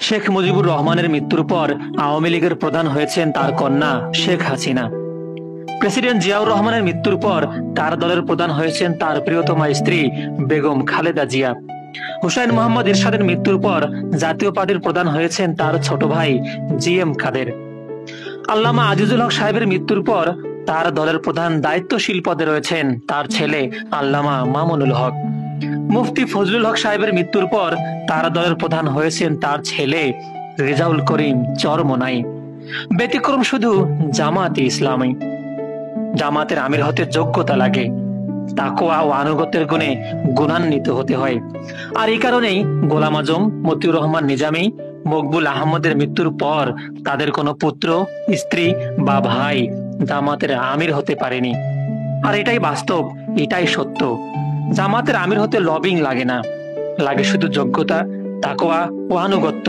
শেখ মুজিবুর রহমানের মৃত্যুর পর আওয়ামী লীগের প্রধান হয়েছেন তার কন্যা শেখ হাসিনা। প্রেসিডেন্ট জিয়াউর রহমানের মৃত্যুর পর তার দলের প্রধান হয়েছেন তার প্রিয়তমা স্ত্রী বেগম খালেদা জিয়া। হুসাইন মোহাম্মদ এরশাদের মৃত্যুর পর জাতীয় পার্টির প্রধান হয়েছেন তার ছোট ভাই জিএম কাদের। আল্লামা আজিজুল হক সাহেবের মৃত্যুর পর তার দলের প্রধান দায়িত্বশীল পদে রয়েছেন তার ছেলে আল্লামা মামুনুল হক। মুফতি ফজলুল হক সাহেবের মৃত্যুর পর তার দলের প্রধান হয়েছেন তার ছেলে রেজাউল করিম চরমোনাই। ব্যতিক্রম শুধু জামাতে ইসলামী। জামাতের আমির হতে যোগ্যতা লাগে, তাকওয়া ও আনুগত্যের গুণে গুণান্বিত হতে হয়। আর এই কারণেই গোলাম আজম, মতিউর রহমান নিজামী, মকবুল আহমদের মৃত্যুর পর তাদের কোনো পুত্র, স্ত্রী বা ভাই জামাতের আমির হতে পারেনি। আর এটাই বাস্তব, এটাই সত্য। জামাতের আমির হতে লবিং লাগে না, লাগে শুধু যোগ্যতা, তাকওয়া ও আনুগত্য।